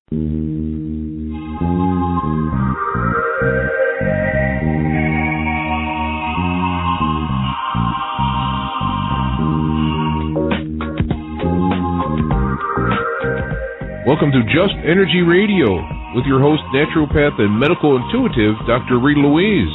Welcome to Just Energy Radio with your host, naturopath and medical intuitive, Dr. Rita Louise.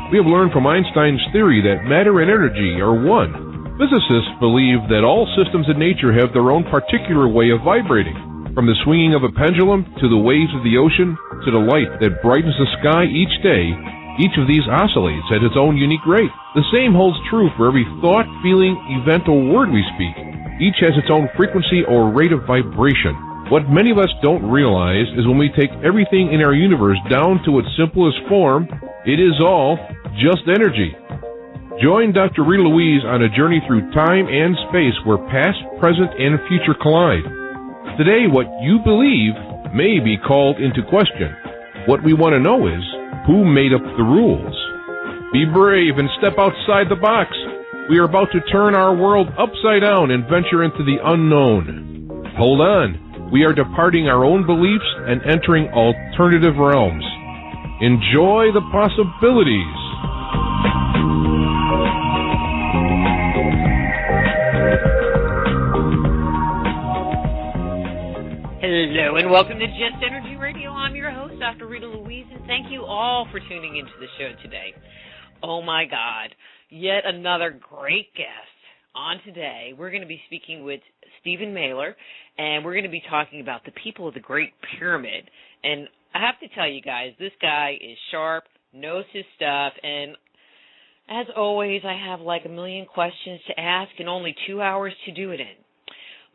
We have learned from Einstein's theory that matter and energy are one. Physicists believe that all systems in nature have their own particular way of vibrating. From the swinging of a pendulum to the waves of the ocean to the light that brightens the sky each day, each of these oscillates at its own unique rate. The same holds true for every thought, feeling, event, or word we speak. Each has its own frequency or rate of vibration. What many of us don't realize is when we take everything in our universe down to its simplest form, it is all just energy. Join Dr. Rita Louise on a journey through time and space where past, present, and future collide. Today, what you believe may be called into question. What we want to know is, who made up the rules? Be brave and step outside the box. We are about to turn our world upside down and venture into the unknown. Hold on. We are departing our own beliefs and entering alternative realms. Enjoy the possibilities. Hello and welcome to Just Energy Radio. I'm your host, Dr. Rita Louise, and thank you all for tuning into the show today. Oh my God, yet another great guest. On today, we're going to be speaking with Stephen Mehler, and we're going to be talking about the people of the Great Pyramid. And I have to tell you guys, this guy is sharp, knows his stuff, and as always, I have like a million questions to ask and only 2 hours to do it in.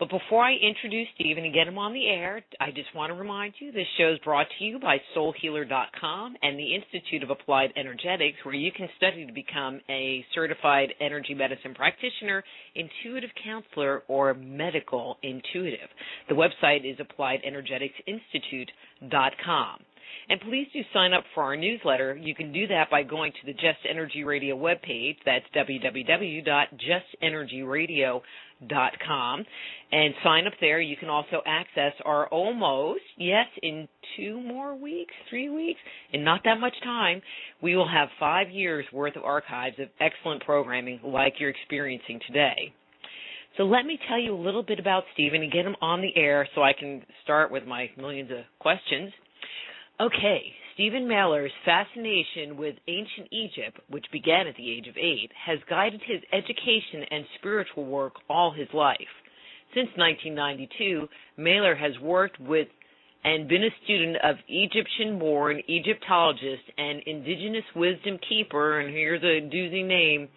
But before I introduce Stephen and get him on the air, I just want to remind you this show is brought to you by SoulHealer.com and the Institute of Applied Energetics, where you can study to become a certified energy medicine practitioner, intuitive counselor, or medical intuitive. The website is AppliedEnergeticsInstitute.com. And please do sign up for our newsletter. You can do that by going to the Just Energy Radio webpage. That's www.justenergyradio.com. And sign up there. You can also access our almost, in 3 weeks, in not that much time, we will have 5 years worth of archives of excellent programming like you're experiencing today. So let me tell you a little bit about Stephen and get him on the air so I can start with my millions of questions. Okay, Stephen Mehler's fascination with ancient Egypt, which began at the age of 8, has guided his education and spiritual work all his life. Since 1992, Mehler has worked with and been a student of Egyptian-born Egyptologist and indigenous wisdom keeper, and here's a doozy name,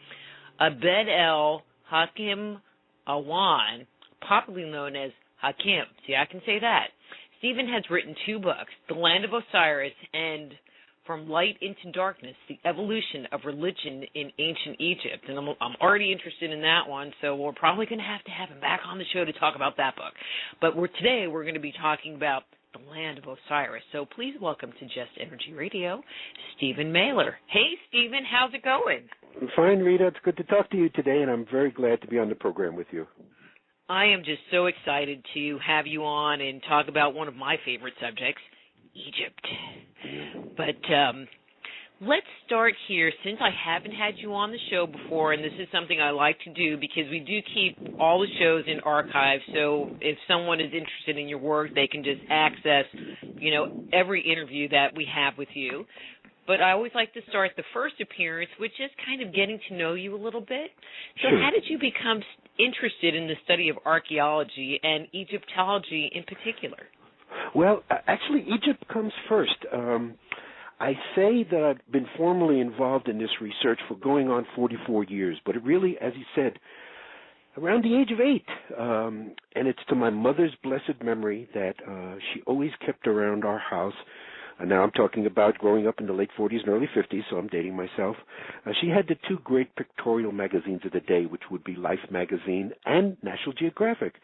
Abd'El Hakim Awyan, popularly known as Hakeim. See, I can say that. Stephen has written 2 books, The Land of Osiris and From Light into Darkness, The Evolution of Religion in Ancient Egypt. And I'm already interested in that one, so we're probably going to have him back on the show to talk about that book. But today we're going to be talking about The Land of Osiris. So please welcome to Just Energy Radio, Stephen Mehler. Hey, Stephen, how's it going? I'm fine, Rita. It's good to talk to you today, and I'm very glad to be on the program with you. I am just so excited to have you on and talk about one of my favorite subjects, Egypt. But let's start here. Since I haven't had you on the show before, and this is something I like to do because we do keep all the shows in archives, so if someone is interested in your work, they can just access, every interview that we have with you. But I always like to start the first appearance with just kind of getting to know you a little bit. So Sure. How did you become interested in the study of archaeology and Egyptology in particular? Well, actually, Egypt comes first. I say that I've been formally involved in this research for going on 44 years, but it really, as you said, around the age of 8. And it's to my mother's blessed memory that she always kept around our house. And now I'm talking about growing up in the late 40s and early 50s, so I'm dating myself. She had the 2 great pictorial magazines of the day, which would be Life magazine and National Geographic.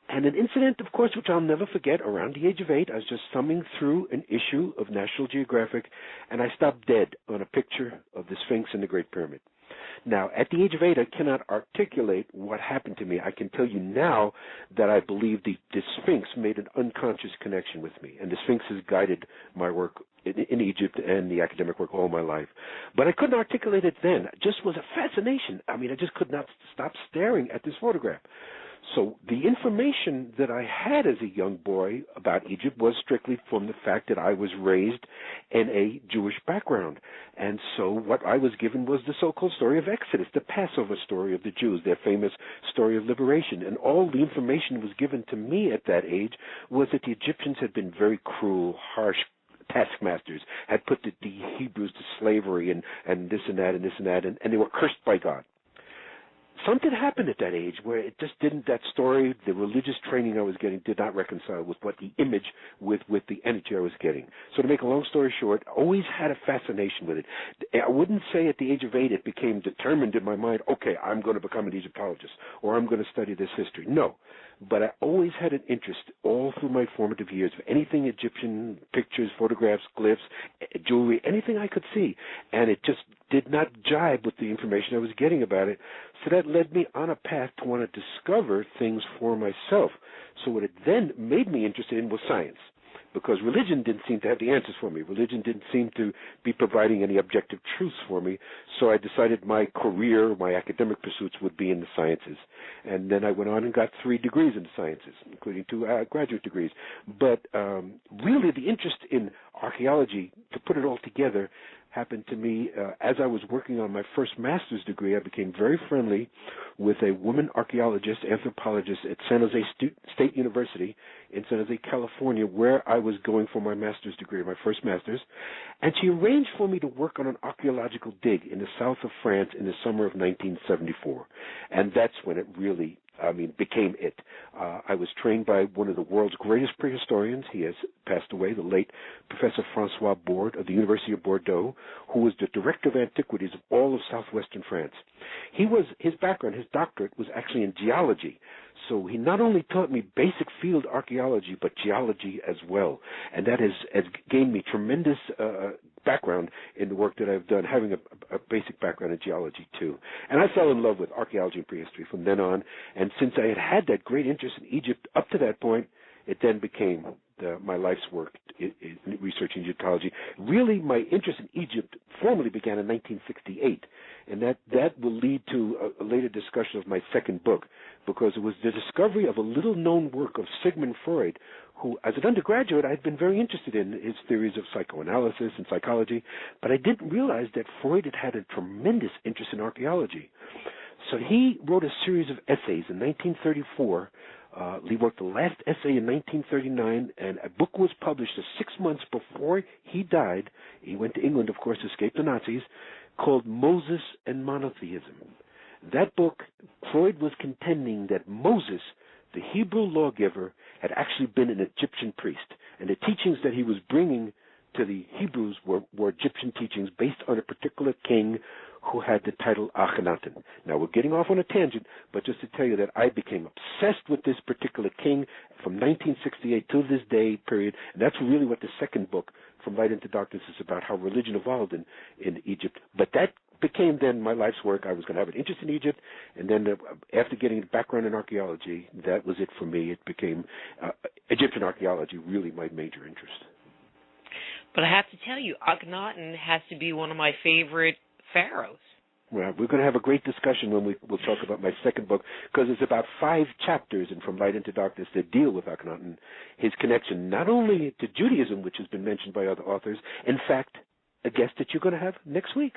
And an incident, of course, which I'll never forget, around the age of 8, I was just thumbing through an issue of National Geographic, and I stopped dead on a picture of the Sphinx and the Great Pyramid. Now, at the age of 8, I cannot articulate what happened to me. I can tell you now that I believe the Sphinx made an unconscious connection with me, and the Sphinx has guided my work in Egypt and the academic work all my life. But I couldn't articulate it then. It just was a fascination. I mean, I just could not stop staring at this photograph. So the information that I had as a young boy about Egypt was strictly from the fact that I was raised in a Jewish background. And so what I was given was the so-called story of Exodus, the Passover story of the Jews, their famous story of liberation. And all the information that was given to me at that age was that the Egyptians had been very cruel, harsh taskmasters, had put the Hebrews to slavery and this and that and this and that, and they were cursed by God. Something happened at that age where it just didn't, that story, the religious training I was getting did not reconcile with what the image, with the energy I was getting. So to make a long story short, I always had a fascination with it. I wouldn't say at the age of 8 it became determined in my mind, okay, I'm going to become an Egyptologist or I'm going to study this history. No. But I always had an interest all through my formative years of anything Egyptian, pictures, photographs, glyphs, jewelry, anything I could see. And it just did not jibe with the information I was getting about it. So that led me on a path to want to discover things for myself. So what it then made me interested in was science, because religion didn't seem to have the answers for me. Religion didn't seem to be providing any objective truths for me. So I decided my career, my academic pursuits would be in the sciences. And then I went on and got 3 degrees in the sciences, including 2 graduate degrees. But really the interest in archaeology, to put it all together, happened to me as I was working on my first master's degree. I became very friendly with a woman archaeologist, anthropologist at San Jose State University in San Jose, California, where I was going for my master's degree, my first master's. And she arranged for me to work on an archaeological dig in the south of France in the summer of 1974. And that's when it really became it. I was trained by one of the world's greatest prehistorians. He has passed away, the late Professor Francois Borde of the University of Bordeaux, who was the director of antiquities of all of southwestern France. His background, his doctorate, was actually in geology. So he not only taught me basic field archaeology, but geology as well. And that has gained me tremendous background in the work that I've done, having a basic background in geology too. And I fell in love with archaeology and prehistory from then on. And since I had that great interest in Egypt up to that point, it then became my life's work in researching Egyptology. Really, my interest in Egypt formally began in 1968, and that will lead to a later discussion of my second book, because it was the discovery of a little-known work of Sigmund Freud, who, as an undergraduate, I had been very interested in his theories of psychoanalysis and psychology, but I didn't realize that Freud had a tremendous interest in archaeology. So he wrote a series of essays in 1934. He wrote the last essay in 1939, and a book was published 6 months before he died. He went to England, of course, to escape the Nazis, called Moses and Monotheism. That book, Freud was contending that Moses, the Hebrew lawgiver, had actually been an Egyptian priest, and the teachings that he was bringing to the Hebrews were Egyptian teachings based on a particular king who had the title Akhenaten. Now, we're getting off on a tangent, but just to tell you that I became obsessed with this particular king from 1968 to this day, period, and that's really what the second book, From Light into Darkness, is about, how religion evolved in Egypt. But that became then my life's work. I was going to have an interest in Egypt, and then after getting a background in archaeology, that was it for me. It became Egyptian archaeology, really my major interest. But I have to tell you, Akhenaten has to be one of my favorite pharaohs. Well, we're going to have a great discussion when we'll talk about my second book, because there's about 5 chapters in From Light into Darkness that deal with Akhenaten, his connection not only to Judaism, which has been mentioned by other authors, in fact, a guest that you're going to have next week.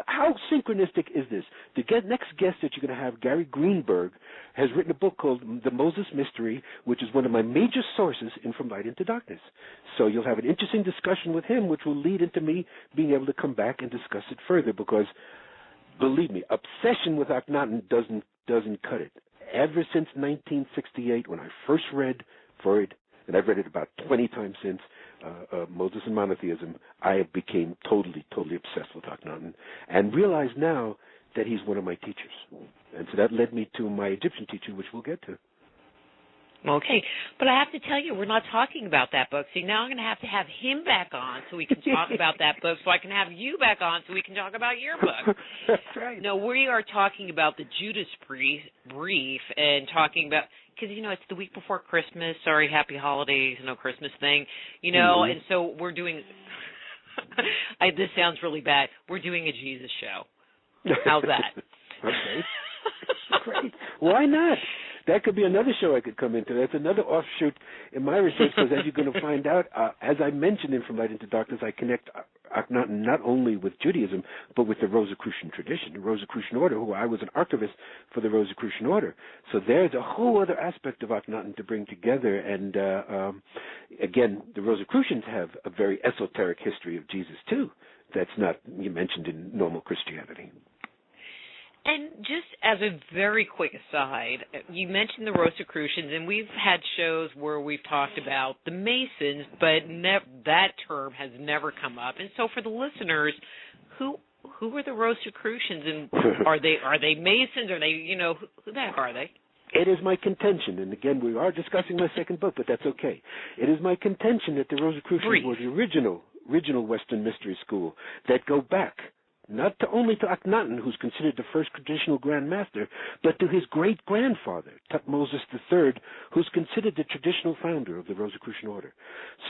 How synchronistic is this? The next guest that you're going to have, Gary Greenberg, has written a book called The Moses Mystery, which is one of my major sources in From Light into Darkness. So you'll have an interesting discussion with him, which will lead into me being able to come back and discuss it further, because, believe me, obsession with Akhenaten doesn't cut it. Ever since 1968, when I first read Freud, and I've read it about 20 times since, Moses and Monotheism, I became totally obsessed with Akhenaten, and realize now that he's one of my teachers. And so that led me to my Egyptian teacher, which we'll get to. Okay, but I have to tell you, we're not talking about that book. See, now I'm going to have him back on so we can talk about that book, so I can have you back on so we can talk about your book. That's right. No, we are talking about the Judas Brief and talking about, because, it's the week before Christmas. Sorry, happy holidays, no Christmas thing, Mm-hmm. and so we're doing, this sounds really bad, we're doing a Jesus show. How's that? Okay. Great. Why not? That could be another show I could come into. That's another offshoot in my research, because as you're going to find out, as I mentioned in From Light into Darkness, I connect Akhenaten not only with Judaism, but with the Rosicrucian tradition, the Rosicrucian order, who I was an archivist for the Rosicrucian order. So there's a whole other aspect of Akhenaten to bring together. And again, the Rosicrucians have a very esoteric history of Jesus, too. That's not mentioned in normal Christianity. And just as a very quick aside, you mentioned the Rosicrucians, and we've had shows where we've talked about the Masons, but that term has never come up. And so for the listeners, who are the Rosicrucians, and are they Masons? Are they, who the heck are they? It is my contention, and again, we are discussing my second book, but that's okay. It is my contention that the Rosicrucians were the original Western mystery school that go back not only to Akhenaten, who's considered the first traditional Grand Master, but to his great-grandfather, Tutmosis III, who's considered the traditional founder of the Rosicrucian order.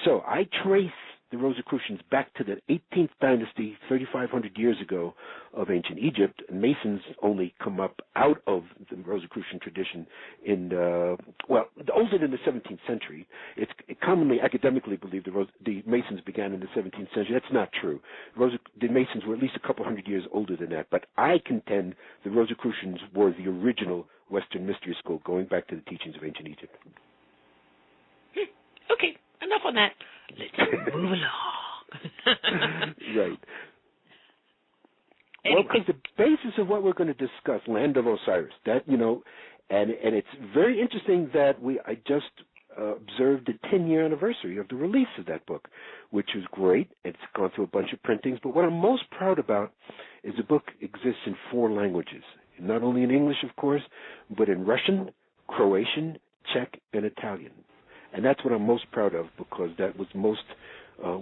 So I trace the Rosicrucians back to the 18th dynasty, 3,500 years ago, of ancient Egypt. And Masons only come up out of the Rosicrucian tradition older than the 17th century. It's commonly academically believed the Masons began in the 17th century. That's not true. The Masons were at least a couple hundred years older than that. But I contend the Rosicrucians were the original Western mystery school, going back to the teachings of ancient Egypt. Okay, enough on that. Let's move along. Right. Well, because the basis of what we're going to discuss, Land of Osiris, that, and it's very interesting that I just observed the 10-year anniversary of the release of that book, which is great. It's gone through a bunch of printings, but what I'm most proud about is the book exists in 4 languages, not only in English, of course, but in Russian, Croatian, Czech, and Italian. And that's what I'm most proud of, because that was most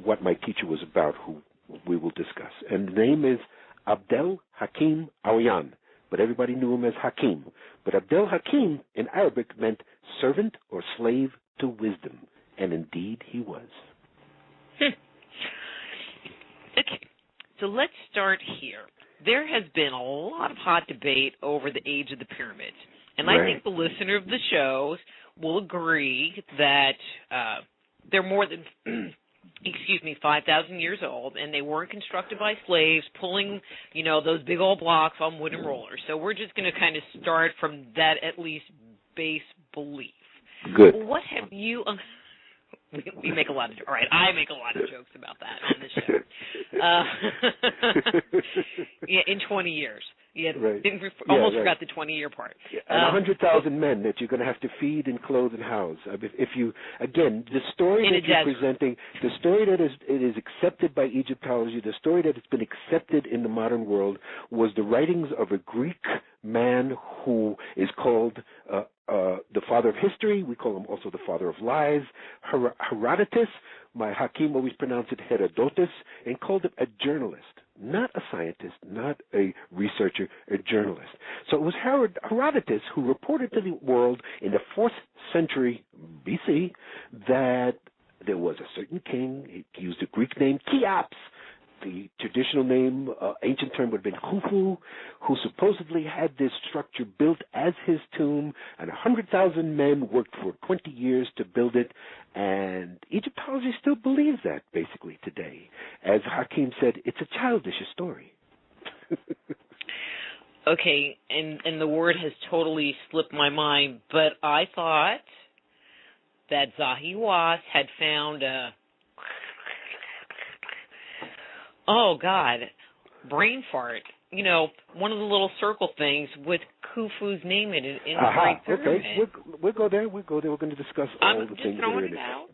what my teacher was about, who we will discuss. And the name is Abd'El Hakim Awyan, but everybody knew him as Hakim. But Abd'El Hakim in Arabic meant servant or slave to wisdom, and indeed he was. Okay, so let's start here. There has been a lot of hot debate over the age of the pyramids, and I think the listener of the shows will agree that they're more than 5,000 years old, and they weren't constructed by slaves pulling, those big old blocks on wooden rollers. So we're just going to kind of start from that at least base belief. Good. What have you... We make a lot of... All right, I make a lot of jokes about that on this show. In 20 years. Almost forgot the 20-year part. And 100,000 men that you're going to have to feed and clothe and house. If you, again, the story that you're presenting, the story that is accepted by Egyptology, the story that has been accepted in the modern world, was the writings of a Greek man who is called the father of history. We call him also the father of lies, Herodotus. My Hakeim always pronounced it Herodotus, and called him a journalist. Not a scientist, not a researcher, a journalist. So it was Herodotus who reported to the world in the 4th century BC that there was a certain king. He used a Greek name, Cheops. The traditional name, ancient term would have been Khufu, who supposedly had this structure built as his tomb, and 100,000 men worked for 20 years to build it, and Egyptology still believes that, basically, today. As Hakeim said, it's a childish story. Okay, and the word has totally slipped my mind, but I thought that Zahi Was had found a... Oh, God, brain fart. One of the little circle things with Khufu's name in it in the Great Pyramid. Okay, we'll go there. We're going to discuss all the things that are in it. Out.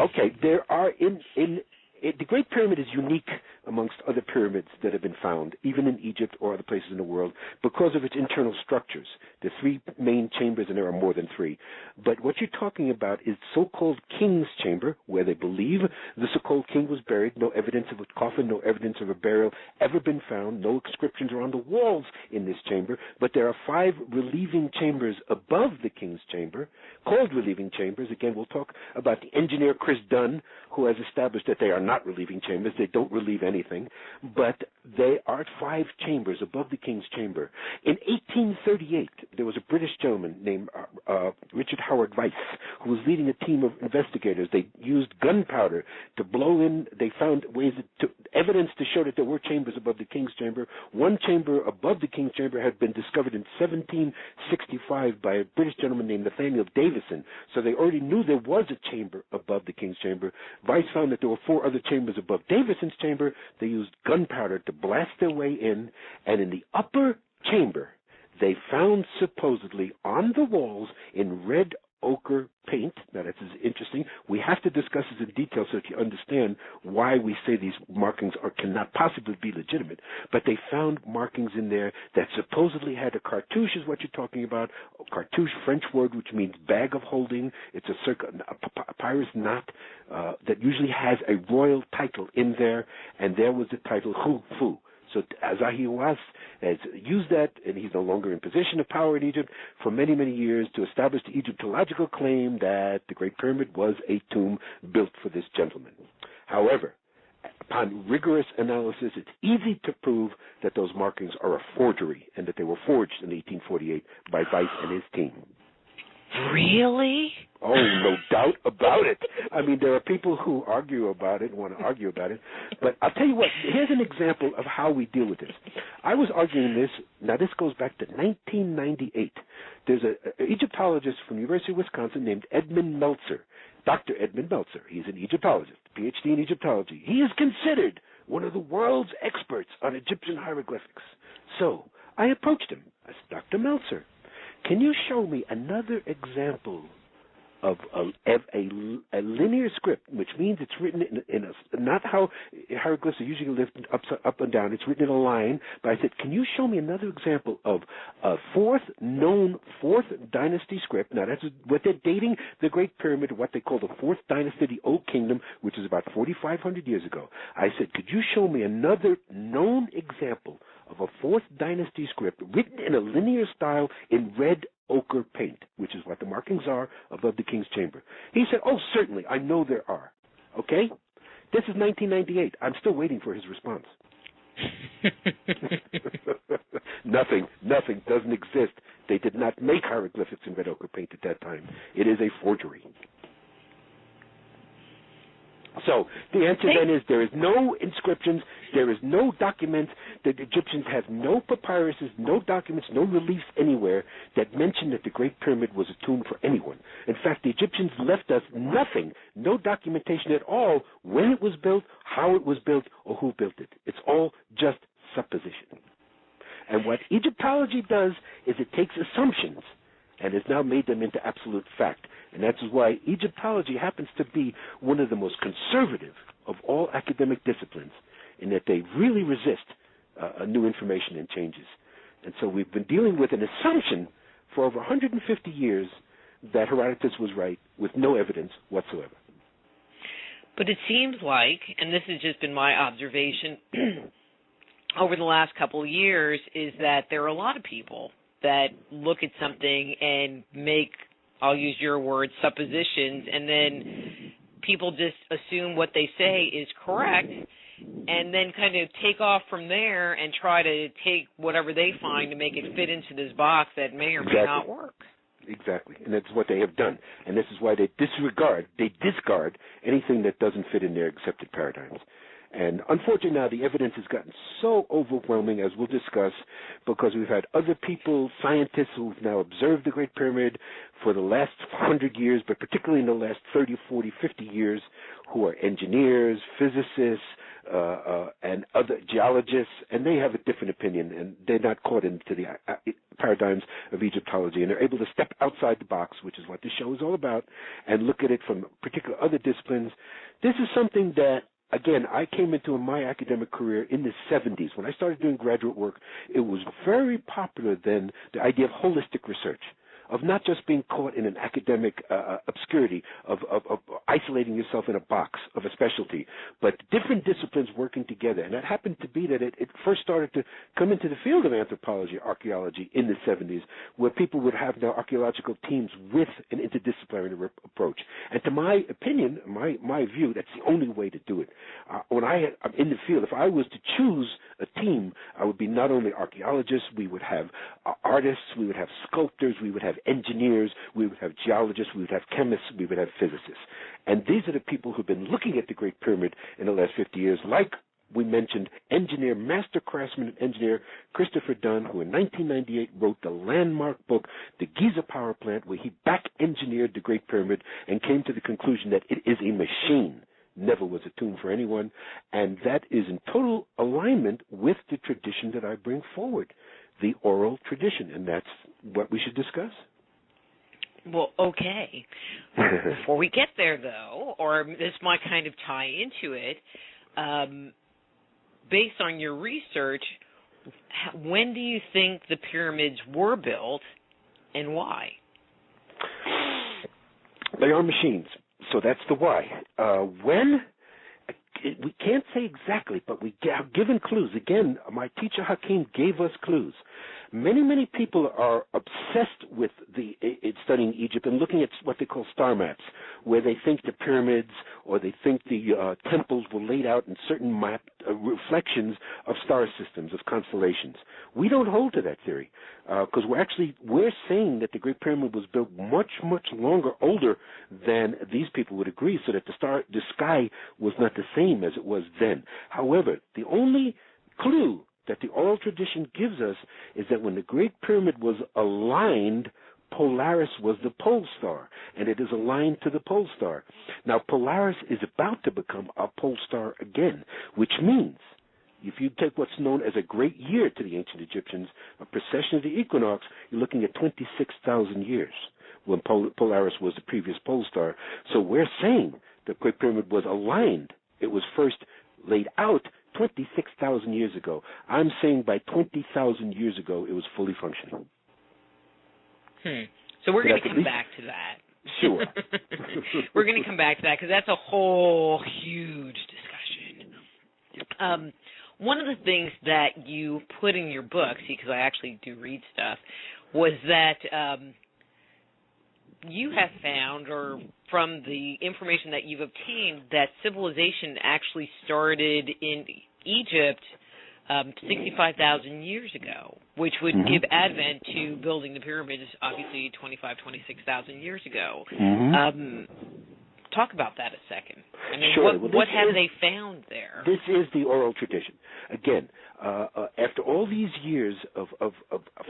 Okay, there are the Great Pyramid is unique amongst other pyramids that have been found, even in Egypt or other places in the world, because of its internal structures. There are three main chambers, and there are more than three. But what you're talking about is so-called king's chamber, where they believe the so-called king was buried. No evidence of a coffin, no evidence of a burial ever been found. No inscriptions are on the walls in this chamber. But there are 5 relieving chambers above the king's chamber, called relieving chambers. Again, we'll talk about the engineer Chris Dunn, who has established that they are not relieving chambers. They don't relieve anything. But they are 5 chambers above the king's chamber. In 1838, there was a British gentleman named Richard Howard Weiss, who was leading a team of investigators. They used gunpowder to blow in. They found evidence to show that there were chambers above the king's chamber. One chamber above the king's chamber had been discovered in 1765 by a British gentleman named Nathaniel Davison. So they already knew there was a chamber above the king's chamber. Weiss found that there were 4 other chambers above Davison's chamber. They used gunpowder to blast their way in, and in the upper chamber, they found supposedly on the walls in red ochre paint. Now that's interesting. We have to discuss this in detail so that you understand why we say these markings cannot possibly be legitimate. But they found markings in there that supposedly had a cartouche, is what you're talking about. A cartouche, French word, which means bag of holding. It's a papyrus knot that usually has a royal title in there, and there was the title Khufu. So Azahi has used that, and he's no longer in position of power in Egypt for many, many years to establish the Egyptological claim that the Great Pyramid was a tomb built for this gentleman. However, upon rigorous analysis, it's easy to prove that those markings are a forgery and that they were forged in 1848 by Weiss and his team. Really? Oh, no doubt about it. I mean, there are people who argue about it, want to argue about it. But I'll tell you what, here's an example of how we deal with this. I was arguing this, now this goes back to 1998. There's an Egyptologist from the University of Wisconsin named Edmund Meltzer, Dr. Edmund Meltzer. He's an Egyptologist, PhD in Egyptology. He is considered one of the world's experts on Egyptian hieroglyphics. So I approached him. I said, Dr. Meltzer, can you show me another example of a linear script, which means it's written in a not how hieroglyphs are usually lifted up and down. It's written in a line. But I said, can you show me another example of a known fourth dynasty script? Now, that's what they're dating the Great Pyramid, what they call the fourth dynasty, the Old Kingdom, which is about 4,500 years ago. I said, could you show me another known example of a fourth dynasty script written in a linear style in red ochre paint, which is what the markings are above the king's chamber? He said, oh, certainly, I know there are. Okay? This is 1998. I'm still waiting for his response. Nothing doesn't exist. They did not make hieroglyphics in red ochre paint at that time. It is a forgery. So the answer then is there is no inscriptions, there is no documents. The Egyptians have no papyruses, no documents, no reliefs anywhere that mention that the Great Pyramid was a tomb for anyone. In fact, the Egyptians left us nothing, no documentation at all when it was built, how it was built, or who built it. It's all just supposition. And what Egyptology does is it takes assumptions and has now made them into absolute fact. And that's why Egyptology happens to be one of the most conservative of all academic disciplines, in that they really resist new information and changes. And so we've been dealing with an assumption for over 150 years that Herodotus was right, with no evidence whatsoever. But it seems like, and this has just been my observation over the last couple of years, is that there are a lot of people that look at something and make, I'll use your word, suppositions, and then people just assume what they say is correct and then kind of take off from there and try to take whatever they find to make it fit into this box that may or may not work. Exactly, and that's what they have done. And this is why they discard anything that doesn't fit in their accepted paradigms. And unfortunately now the evidence has gotten so overwhelming, as we'll discuss, because we've had other people, scientists, who've now observed the Great Pyramid for the last 100 years, but particularly in the last 30, 40, 50 years, who are engineers, physicists, and other geologists, and they have a different opinion, and they're not caught into the paradigms of Egyptology, and they're able to step outside the box, which is what this show is all about, and look at it from particular other disciplines. This is something that again, I came into my academic career in the 70s. When I started doing graduate work, it was very popular then, the idea of holistic research, of not just being caught in an academic obscurity, of isolating yourself in a box of a specialty, but different disciplines working together. And that happened to be that it first started to come into the field of anthropology, archaeology in the 70s, where people would have their archaeological teams with an interdisciplinary approach. And to my opinion, my view, that's the only way to do it. When I'm in the field, if I was to choose a team, I would be not only archaeologists, we would have artists, we would have sculptors, we would have engineers, we would have geologists, we would have chemists, we would have physicists. And these are the people who've been looking at the Great Pyramid in the last 50 years, like we mentioned, master craftsman and engineer Christopher Dunn, who in 1998 wrote the landmark book, The Giza Power Plant, where he back-engineered the Great Pyramid and came to the conclusion that it is a machine, never was a tomb for anyone, and that is in total alignment with the tradition that I bring forward, the oral tradition, and that's what we should discuss. Well, okay. Before we get there, though, or this might kind of tie into it, based on your research, when do you think the pyramids were built and why? They are machines, so that's the why. When? We can't say exactly, but we have given clues. Again, my teacher Hakeim gave us clues. Many people are obsessed with studying Egypt and looking at what they call star maps, where they think the pyramids or they think the temples were laid out in certain reflections of star systems, of constellations. We don't hold to that theory because we're saying that the Great Pyramid was built much longer, older than these people would agree, so that the sky was not the same as it was then. However, the only clue that the oral tradition gives us is that when the Great Pyramid was aligned, Polaris was the pole star, and it is aligned to the pole star. Now, Polaris is about to become a pole star again, which means if you take what's known as a great year to the ancient Egyptians, a precession of the equinox, you're looking at 26,000 years when Polaris was the previous pole star. So we're saying the Great Pyramid was aligned. It was first laid out 26,000 years ago. I'm saying by 20,000 years ago, it was fully functioning. So we're going to come back to that. Sure. We're going to come back to that because that's a whole huge discussion. One of the things that you put in your book, because I actually do read stuff, was that you have found, or from the information that you've obtained, that civilization actually started in Egypt 65,000 years ago, which would give advent to building the pyramids, obviously 26,000 years ago. Talk about that a second. I mean, sure. What have they found there? This is the oral tradition. Again, after all these years of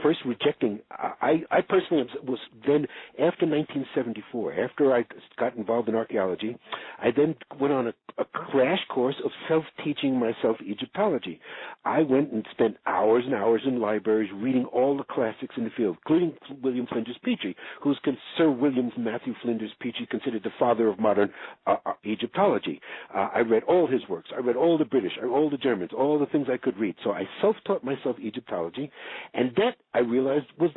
first rejecting, I personally was then, after 1974, after I got involved in archaeology, I then went on a crash course of self-teaching myself Egyptology. I went and spent hours and hours in libraries reading all the classics in the field, including William Flinders Petrie, who's Sir William Matthew Flinders Petrie, considered the father of modern Egyptology. I read all his works. I read all the British, all the Germans, all the things I could read. So I self-taught myself Egyptology, and that I realized was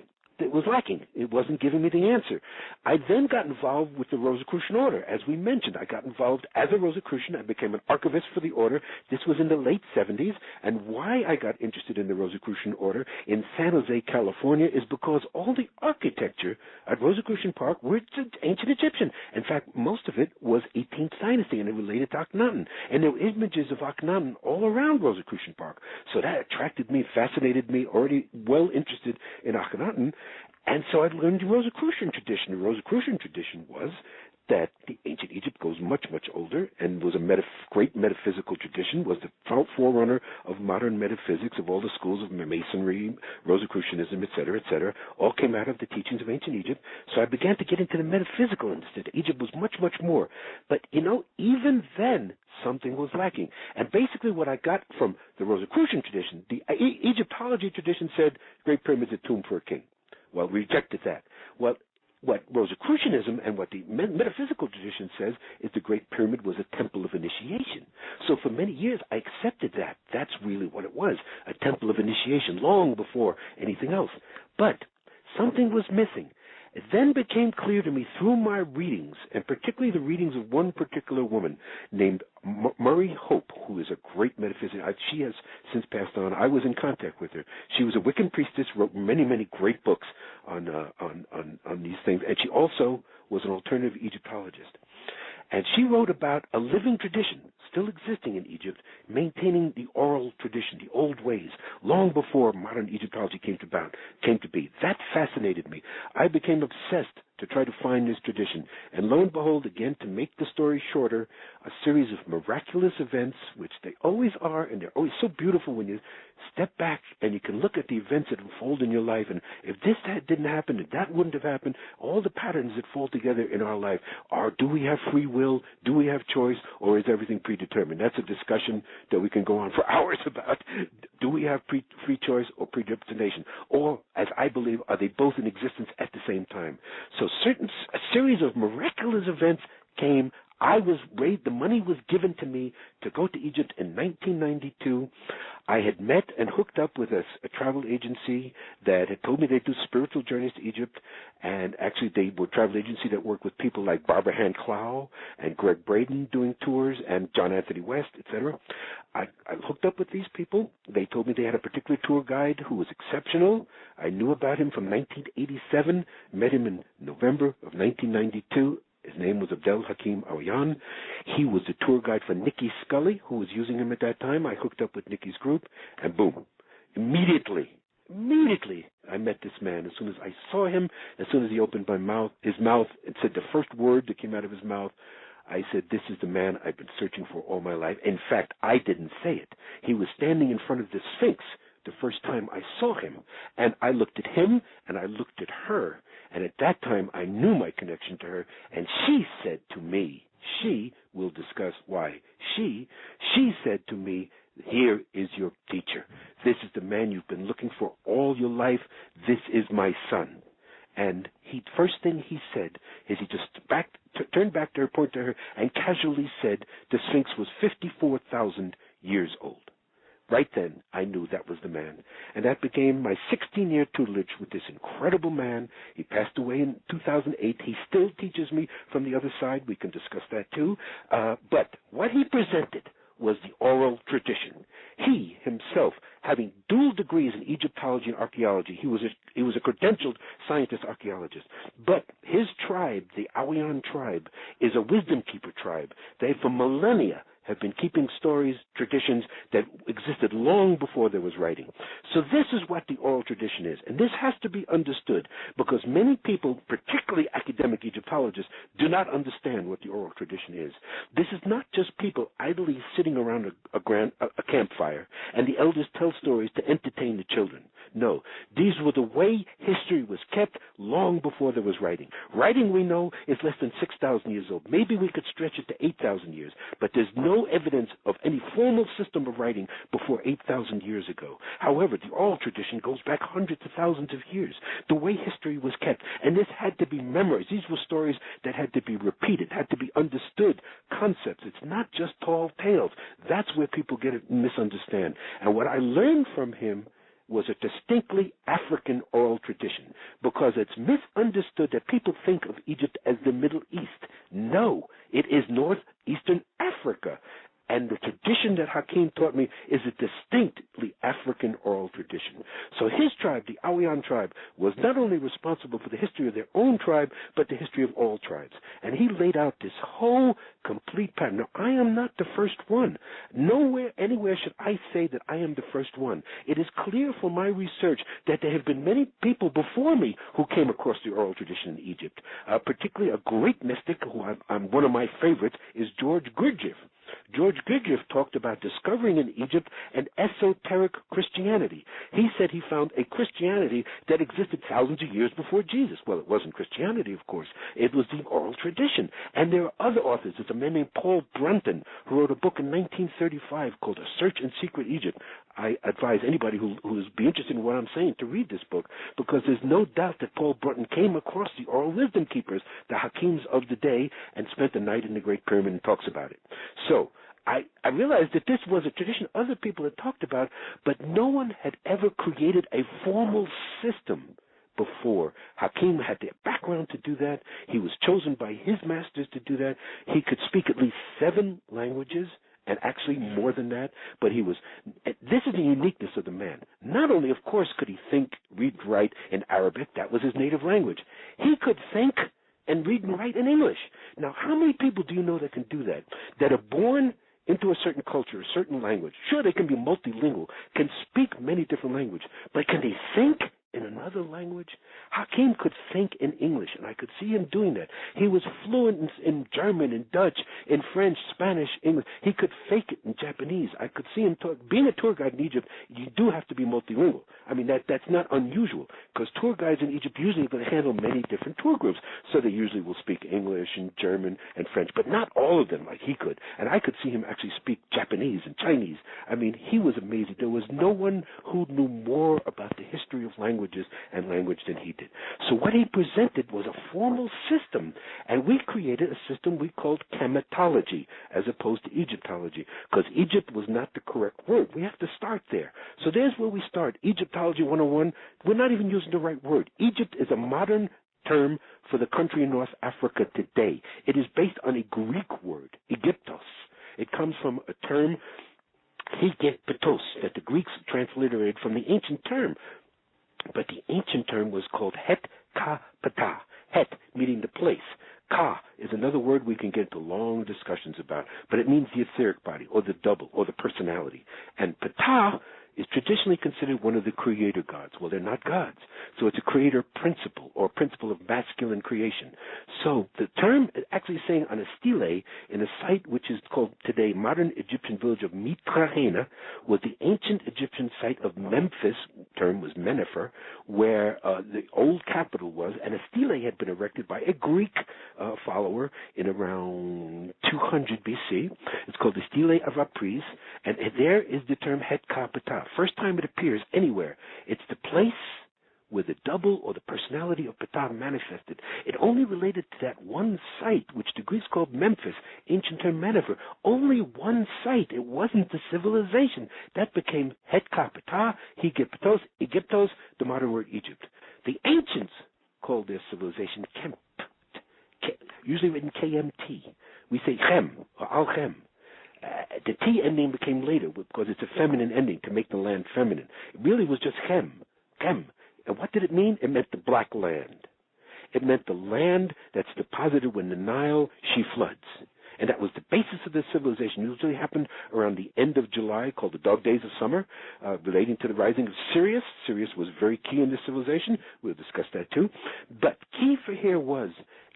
lacking. It wasn't giving me the answer. I then got involved with the Rosicrucian Order. As we mentioned, I got involved as a Rosicrucian. I became an archivist for the order. This was in the late 70s, and why I got interested in the Rosicrucian Order in San Jose, California, is because all the architecture at Rosicrucian Park were ancient Egyptian. In fact, most of it was 18th dynasty, and it related to Akhenaten. And there were images of Akhenaten all around Rosicrucian Park. So that attracted me, fascinated me, already well interested in Akhenaten. And so I learned the Rosicrucian tradition. The Rosicrucian tradition was that the ancient Egypt goes much older and was a great metaphysical tradition, was the forerunner of modern metaphysics, of all the schools of Masonry, Rosicrucianism, et cetera, all came out of the teachings of ancient Egypt. So I began to get into the metaphysical instead. Egypt was much more. But, even then, something was lacking. And basically what I got from the Rosicrucian tradition, the Egyptology tradition said Great Pyramid's a tomb for a king. Well, rejected that. Well, what Rosicrucianism and what the metaphysical tradition says is the Great Pyramid was a temple of initiation. So for many years, I accepted that. That's really what it was, a temple of initiation, long before anything else. But something was missing. It then became clear to me through my readings, and particularly the readings of one particular woman named Murray Hope, who is a great metaphysician. She has since passed on. I was in contact with her. She was a Wiccan priestess, wrote many, many great books on these things, and she also was an alternative Egyptologist. And she wrote about a living tradition still existing in Egypt, maintaining the oral tradition, the old ways, long before modern Egyptology came to be. That fascinated me. I became obsessed to try to find this tradition. And lo and behold, again, to make the story shorter, a series of miraculous events, which they always are, and they're always so beautiful when you step back and you can look at the events that unfold in your life, and if this didn't happen, if that wouldn't have happened, all the patterns that fall together in our life are, do we have free will, do we have choice, or is everything predetermined? That's a discussion that we can go on for hours about. Do we have free choice or predestination? Or, as I believe, are they both in existence at the same time? So a series of miraculous events came. I was raised, the money was given to me to go to Egypt in 1992. I had met and hooked up with a travel agency that had told me they'd do spiritual journeys to Egypt, and actually they were a travel agency that worked with people like Barbara Hand Clow and Greg Braden doing tours and John Anthony West, etc. I hooked up with these people. They told me they had a particular tour guide who was exceptional. I knew about him from 1987, met him in November of 1992. His name was Abd'El Hakim Awyan. He was the tour guide for Nikki Scully, who was using him at that time. I hooked up with Nikki's group, and boom, immediately, I met this man. As soon as I saw him, as soon as he opened his mouth, and said the first word that came out of his mouth, I said, this is the man I've been searching for all my life. In fact, I didn't say it. He was standing in front of the Sphinx the first time I saw him, and I looked at him, and I looked at her, and at that time I knew my connection to her, and she said to me, she will discuss why, she said to me, here is your teacher. This is the man you've been looking for all your life. This is my son. And first thing he said is he just turned back to her, pointed to her, and casually said the Sphinx was 54,000 years old. Right then, I knew that was the man. And that became my 16-year tutelage with this incredible man. He passed away in 2008. He still teaches me from the other side. We can discuss that too. But what he presented was the oral tradition. He himself, having dual degrees in Egyptology and archaeology, he was a credentialed scientist archaeologist. But his tribe, the Awyan tribe, is a wisdom keeper tribe. They, for millennia, have been keeping stories, traditions that existed long before there was writing. So this is what the oral tradition is. And this has to be understood because many people, particularly academic Egyptologists, do not understand what the oral tradition is. This is not just people idly sitting around a campfire and the elders tell stories to entertain the children. No, these were the way history was kept long before there was writing. Writing, we know, is less than 6,000 years old. Maybe we could stretch it to 8,000 years, but there's no evidence of any formal system of writing before 8,000 years ago. However, the oral tradition goes back hundreds of thousands of years, the way history was kept. And this had to be memorized. These were stories that had to be repeated, had to be understood, concepts. It's not just tall tales. That's where people get it and misunderstand. And what I learned from him was a distinctly African oral tradition, because it's misunderstood that people think of Egypt as the Middle East. No, it is northeastern Africa. And the tradition that Hakeim taught me is a distinctly African oral tradition. So his tribe, the Awyan tribe, was not only responsible for the history of their own tribe, but the history of all tribes. And he laid out this whole complete pattern. Now, I am not the first one. Nowhere, anywhere should I say that I am the first one. It is clear from my research that there have been many people before me who came across the oral tradition in Egypt. Particularly a great mystic, who I'm one of my favorites, is George Gurdjieff. George Gurdjieff talked about discovering in Egypt an esoteric Christianity. He said he found a Christianity that existed thousands of years before Jesus. Well, it wasn't Christianity, of course. It was the oral tradition. And there are other authors. There's a man named Paul Brunton who wrote a book in 1935 called A Search in Secret Egypt. I advise anybody who's be interested in what I'm saying to read this book, because there's no doubt that Paul Brunton came across the oral wisdom keepers, the Hakims of the day, and spent the night in the Great Pyramid and talks about it. So I realized that this was a tradition other people had talked about, but no one had ever created a formal system before. Hakeim had the background to do that. He was chosen by his masters to do that. He could speak at least 7 languages, and actually more than that, but this is the uniqueness of the man. Not only, of course, could he think, read, write in Arabic, that was his native language. He could think and read and write in English. Now, how many people do you know that can do that, that are born into a certain culture, a certain language? Sure, they can be multilingual, can speak many different languages, but can they think in another language? Hakeim could think in English, and I could see him doing that. He was fluent in German, in Dutch, in French, Spanish, English. He could fake it in Japanese. I could see him talk. Being a tour guide in Egypt, you do have to be multilingual. I mean, that's not unusual, because tour guides in Egypt usually can handle many different tour groups, so they usually will speak English and German and French, but not all of them like he could. And I could see him actually speak Japanese and Chinese. I mean, he was amazing. There was no one who knew more about the history of languages and language than he did. So what he presented was a formal system, and we created a system we called Chemtology as opposed to Egyptology, because Egypt was not the correct word. We have to start there. So there's where we start. Egyptology 101, we're not even using the right word. Egypt is a modern term for the country in North Africa today. It is based on a Greek word, Egyptos. It comes from a term, Hegepetos, that the Greeks transliterated from the ancient term. But the ancient term was called Het-Ka-Ptah. Het, meaning the place. Ka is another word we can get into long discussions about, but it means the etheric body, or the double, or the personality. And Ptah is traditionally considered one of the creator gods. Well, they're not gods. So it's a creator principle, or principle of masculine creation. So the term is actually saying on a stele in a site which is called today modern Egyptian village of Mitrahena, was the ancient Egyptian site of Memphis, term was Menefer, where the old capital was, and a stele had been erected by a Greek follower in around 200 BC. It's called the Stele of Apries, and there is the term Het-Ka-Ptah. First time it appears anywhere. It's the place where the double or the personality of Ptah manifested. It only related to that one site, which the Greeks called Memphis, ancient term Menefer. Only one site. It wasn't the civilization. That became Het-Ka-Ptah, Hegepetos, Egyptos, the modern word Egypt. The ancients called their civilization Chemt, usually written KMT. We say Chem, or Al-Chem. The T ending became later because it's a feminine ending to make the land feminine. It really was just Chem. And what did it mean? It meant the black land. It meant the land that's deposited when the Nile, she floods. And that was the basis of the civilization. It usually happened around the end of July, called the dog days of summer, relating to the rising of Sirius. Sirius was very key in this civilization. We'll discuss that too. But key for here was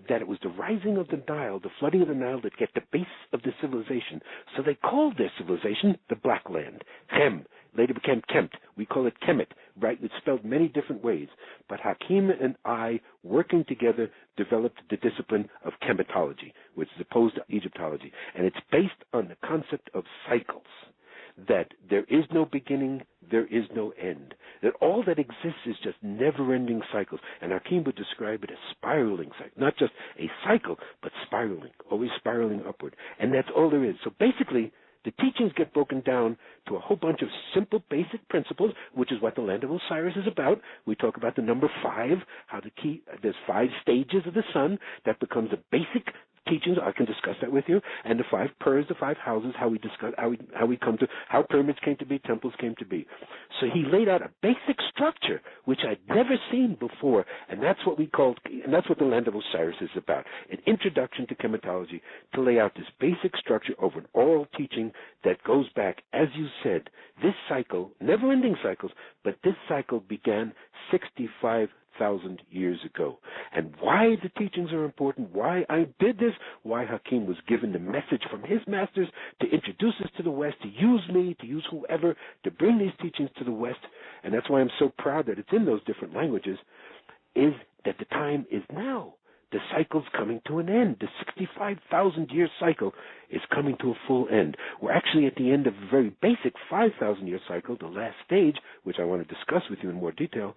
that it was the rising of the Nile, the flooding of the Nile, that get the base of the civilization. So they called their civilization the Black Land. Chem. Later became Chemt. We call it Kemet, right? It's spelled many different ways. But Hakeim and I, working together, developed the discipline of Chemtology, which is opposed to Egyptology. And it's based on the concept of cycles, that there is no beginning, there is no end, that all that exists is just never-ending cycles. And Hakeim would describe it as spiraling cycles, not just a cycle, but spiraling, always spiraling upward. And that's all there is. So basically, the teachings get broken down to a whole bunch of simple, basic principles, which is what the land of Osiris is about. We talk about the number 5, how the key, there's 5 stages of the sun. That becomes the basic teachings. I can discuss that with you. And the 5 purs, the 5 houses, how we discuss, how pyramids came to be, temples came to be. So he laid out a basic structure, which I'd never seen before, and that's what that's what the land of Osiris is about. An introduction to Chemtology, to lay out this basic structure of an oral teaching that goes back, as you said, this cycle, never-ending cycles, but this cycle began 65,000 years ago. And why the teachings are important, why I did this, why Hakeim was given the message from his masters to introduce us to the West, to use me, to use whoever, to bring these teachings to the West, and that's why I'm so proud that it's in those different languages, is that the time is now. the cycle's coming to an end. The 65,000-year cycle is coming to a full end. We're actually at the end of a very basic 5,000-year cycle, the last stage, which I want to discuss with you in more detail.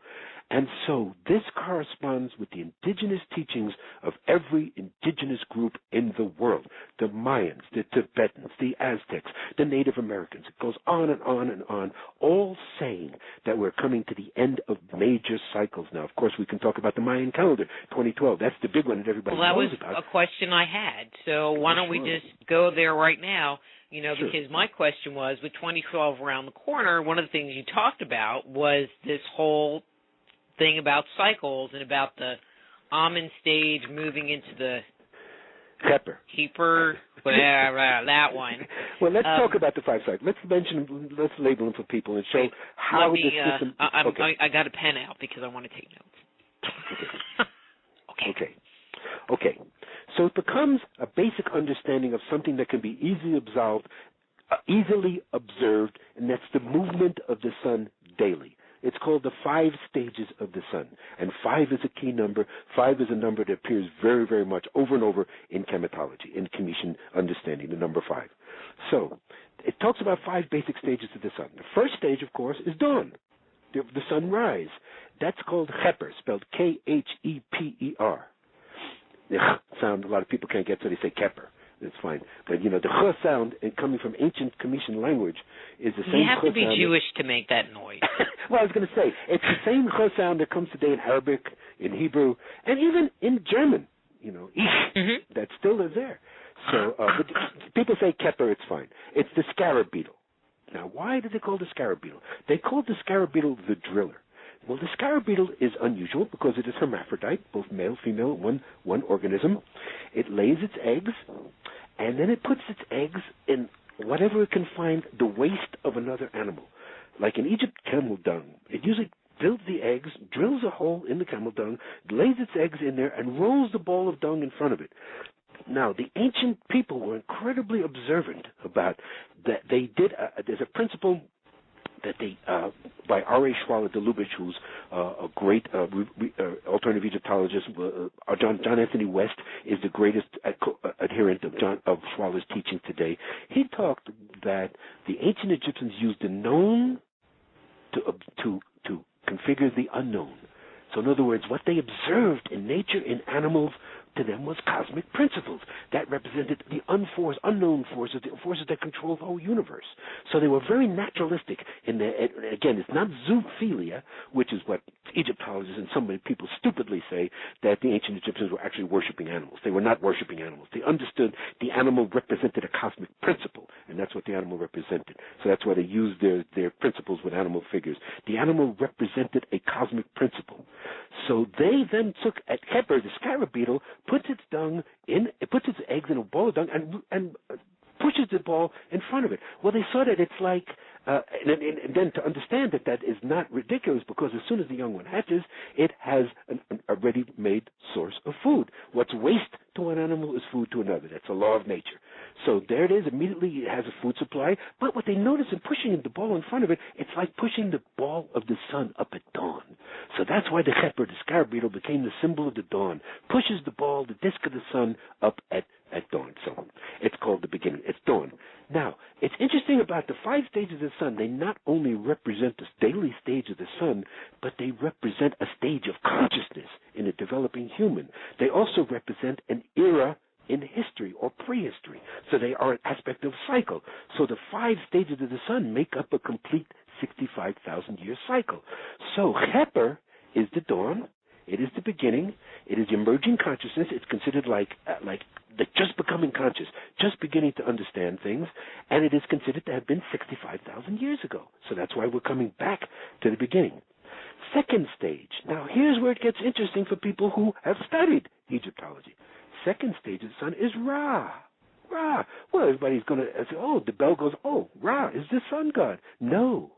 And so this corresponds with the indigenous teachings of every indigenous group in the world, the Mayans, the Tibetans, the Aztecs, the Native Americans. It goes on and on and on, all saying that we're coming to the end of major cycles now. Of course, we can talk about the Mayan calendar, 2012. That's the big one that everybody knows about. Well, that was a question I had. So why don't we just go there right now? Because my question was, with 2012 around the corner, one of the things you talked about was this whole thing about cycles and about the Ammon stage moving into the Keeper, that one. Well, let's talk about the 5 cycles. Let's label them for people and show how the system. I got a pen out because I want to take notes. Okay. So it becomes a basic understanding of something that can be easily observed, and that's the movement of the sun daily. It's called the 5 stages of the sun, and 5 is a key number. 5 is a number that appears very, very much over and over in Chemtology, in Commission understanding, the number 5. So it talks about 5 basic stages of the sun. The first stage, of course, is dawn, the sunrise. That's called Kheper, spelled Kheper. The sound a lot of people can't get, so they say Kheper. It's fine. But, the ch sound, coming from ancient Commission language, is the same. You have to be sound Jewish to make that noise. Well, I was going to say, it's the same ch sound that comes today in Arabic, in Hebrew, and even in German, that still is there. So, but people say Kheper, it's fine. It's the scarab beetle. Now, why do they call the scarab beetle? They call the scarab beetle the driller. Well, the scarab beetle is unusual because it is hermaphrodite, both male, female, one organism. It lays its eggs, and then it puts its eggs in whatever it can find, the waste of another animal. Like in Egypt, camel dung. It usually builds the eggs, drills a hole in the camel dung, lays its eggs in there, and rolls the ball of dung in front of it. Now, the ancient people were incredibly observant about that. They did, there's a principle that they, by R.A. Schwaller-de-Lubitsch, who's a great alternative Egyptologist. John Anthony West is the greatest adherent of Schwaller's teaching today. He talked that the ancient Egyptians used the known to configure the unknown. So in other words, what they observed in nature, in animals, to them was cosmic principles that represented the unforced, unknown forces, the forces that control the whole universe. So they were very naturalistic in their, again, it's not zoophilia, which is what Egyptologists and so many people stupidly say, that the ancient Egyptians were actually worshiping animals. They were not worshiping animals. They understood the animal represented a cosmic principle, and that's what the animal represented. So that's why they used their principles with animal figures. The animal represented a cosmic principle. So they then took, at Kheper, the scarab beetle, puts its eggs in a ball of dung and pushes the ball in front of it. Well, they saw that it's like, and then to understand that is not ridiculous, because as soon as the young one hatches, it has a ready-made source of food. What's waste to one animal is food to another. That's a law of nature. So there it is. Immediately it has a food supply. But what they notice in pushing the ball in front of it, it's like pushing the ball of the sun up at dawn. So that's why the Kheper, the scarab beetle, became the symbol of the dawn. Pushes the ball, the disk of the sun, up at dawn. So it's called the beginning. It's dawn. Now, it's interesting about the 5 stages of the sun. They not only represent the daily stage of the sun, but they represent a stage of consciousness in a developing human. They also represent an era in history or prehistory. So they are an aspect of cycle. So the 5 stages of the sun make up a complete 65,000-year cycle. So Kheper is the dawn. It is the beginning. It is emerging consciousness. It's considered like the just becoming conscious, just beginning to understand things, and it is considered to have been 65,000 years ago. So that's why we're coming back to the beginning. Second stage. Now, here's where it gets interesting for people who have studied Egyptology. Second stage of the sun is Ra. Ra. Well, everybody's going to say, oh, the bell goes, oh, Ra is the sun god. No.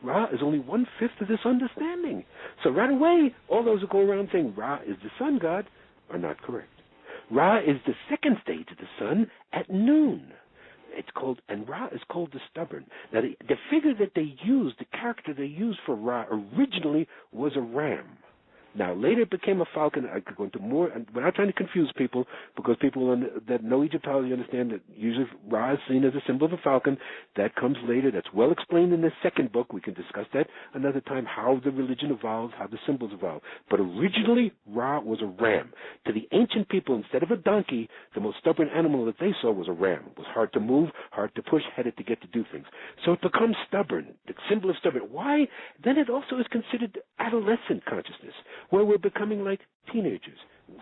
Ra is only 1/5 of this understanding. So right away, all those who go around saying Ra is the sun god are not correct. Ra is the second stage of the sun at noon. It's called, and Ra is called the stubborn. Now, the figure that they used, the character they used for Ra originally was a ram. Now, later it became a falcon. I could go into more, without trying to confuse people, because people that know Egyptology understand that usually Ra is seen as a symbol of a falcon. That comes later. That's well explained in the second book. We can discuss that another time, how the religion evolves, how the symbols evolve. But originally, Ra was a ram. To the ancient people, instead of a donkey, the most stubborn animal that they saw was a ram. It was hard to move, hard to push, headed to get to do things. So it becomes stubborn, the symbol of stubborn. Why? Then it also is considered adolescent consciousness, where we're becoming like teenagers,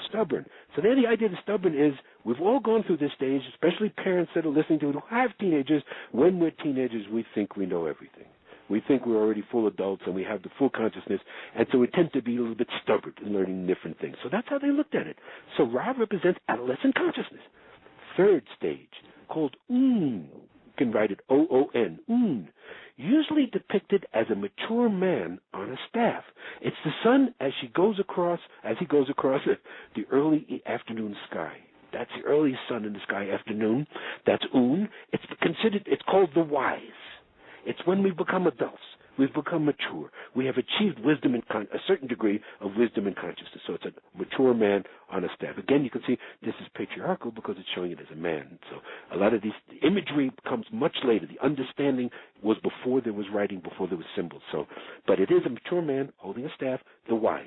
stubborn. So then the idea of stubborn is we've all gone through this stage, especially parents that are listening to it who have teenagers. When we're teenagers, we think we know everything. We think we're already full adults and we have the full consciousness, and so we tend to be a little bit stubborn in learning different things. So that's how they looked at it. So Ra represents adolescent consciousness. Third stage, called Un. You can write it O-O-N, Un. Usually depicted as a mature man on a staff. It's the sun as he goes across the early afternoon sky. That's the early sun in the sky afternoon. That's Un. It's called the wise. It's when we become adults. We've become mature. We have achieved wisdom and a certain degree of wisdom and consciousness. So it's a mature man on a staff. Again, you can see this is patriarchal because it's showing it as a man. So a lot of the imagery comes much later. The understanding was before there was writing, before there was symbols. So, but it is a mature man holding a staff, the wise.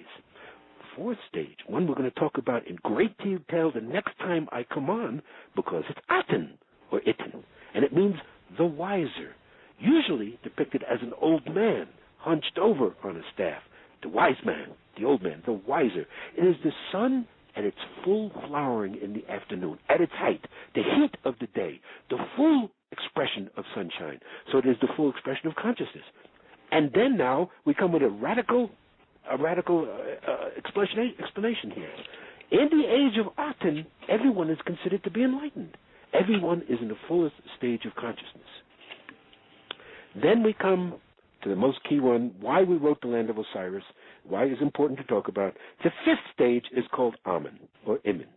Fourth stage, one we're going to talk about in great detail the next time I come on, because it's Aten, or Iten, and it means the wiser. Usually depicted as an old man, hunched over on a staff. The wise man, the old man, the wiser. It is the sun at its full flowering in the afternoon, at its height, the heat of the day, the full expression of sunshine. So it is the full expression of consciousness. And then now we come with a radical explanation here. In the age of Aten, everyone is considered to be enlightened. Everyone is in the fullest stage of consciousness. Then we come to the most key one, why we wrote the land of Osiris, why it is important to talk about. The fifth stage is called Ammon, or Imen,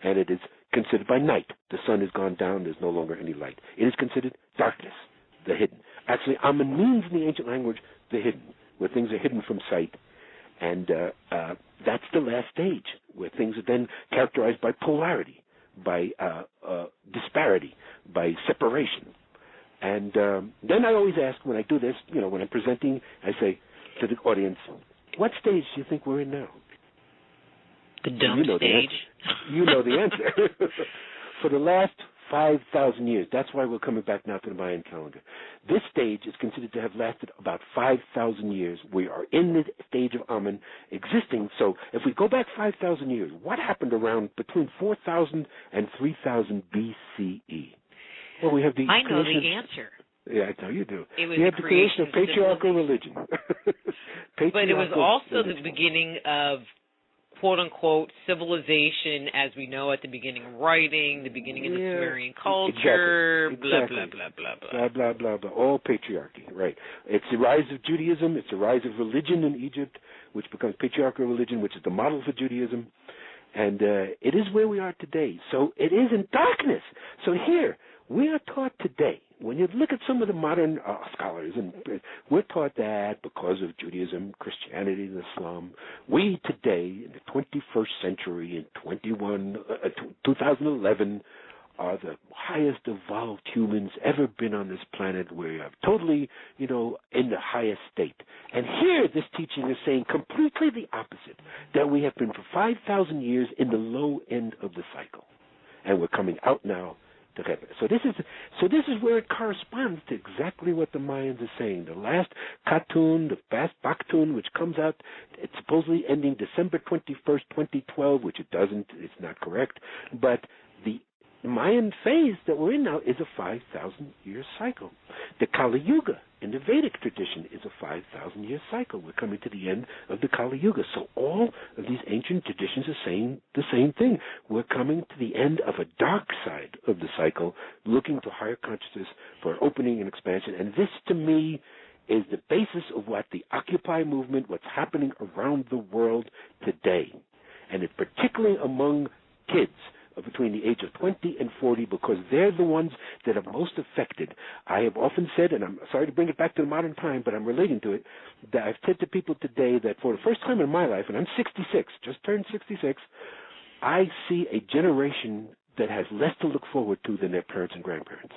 and it is considered by night. The sun has gone down, there's no longer any light. It is considered darkness, the hidden. Actually, Ammon means in the ancient language the hidden, where things are hidden from sight. And that's the last stage, where things are then characterized by polarity, by disparity, by separation. And then I always ask when I do this, when I'm presenting, I say to the audience, what stage do you think we're in now? The dumb stage. You know the answer. For the last 5,000 years, that's why we're coming back now to the Mayan calendar. This stage is considered to have lasted about 5,000 years. We are in the stage of Ammon existing. So if we go back 5,000 years, what happened around between 4,000 and 3,000 BCE? Well, we have the I know the answer. Yeah, I know you do. It was we have the creation of patriarchal religion. But it was also the beginning of, quote-unquote, civilization as we know at the beginning of writing, the beginning of the Sumerian culture, exactly. blah, blah, blah, blah, blah. Blah, blah, blah, blah. All patriarchy, right. It's the rise of Judaism. It's the rise of religion in Egypt, which becomes patriarchal religion, which is the model for Judaism. And it is where we are today. So it is in darkness. So here, we are taught today, when you look at some of the modern scholars, and we're taught that because of Judaism, Christianity, and Islam, we today, in the 21st century, in 2011, are the highest evolved humans ever been on this planet. We are totally, in the highest state. And here, this teaching is saying completely the opposite, that we have been for 5,000 years in the low end of the cycle. And we're coming out now. So this is where it corresponds to exactly what the Mayans are saying. The last Katun, the fast Baktun, which comes out, it's supposedly ending December 21st, 2012, which it doesn't. It's not correct. But the Mayan phase that we're in now is a 5,000-year cycle. The Kali Yuga in the Vedic tradition is a 5,000-year cycle. We're coming to the end of the Kali Yuga. So all of these ancient traditions are saying the same thing. We're coming to the end of a dark side of the cycle, looking to higher consciousness for opening and expansion. And this, to me, is the basis of what the Occupy movement, what's happening around the world today. And it's particularly among kids, between the age of 20 and 40 because they're the ones that are most affected. I have often said, and I'm sorry to bring it back to the modern time, but I'm relating to it, that I've said to people today that for the first time in my life, and I'm 66, just turned 66, I see a generation that has less to look forward to than their parents and grandparents.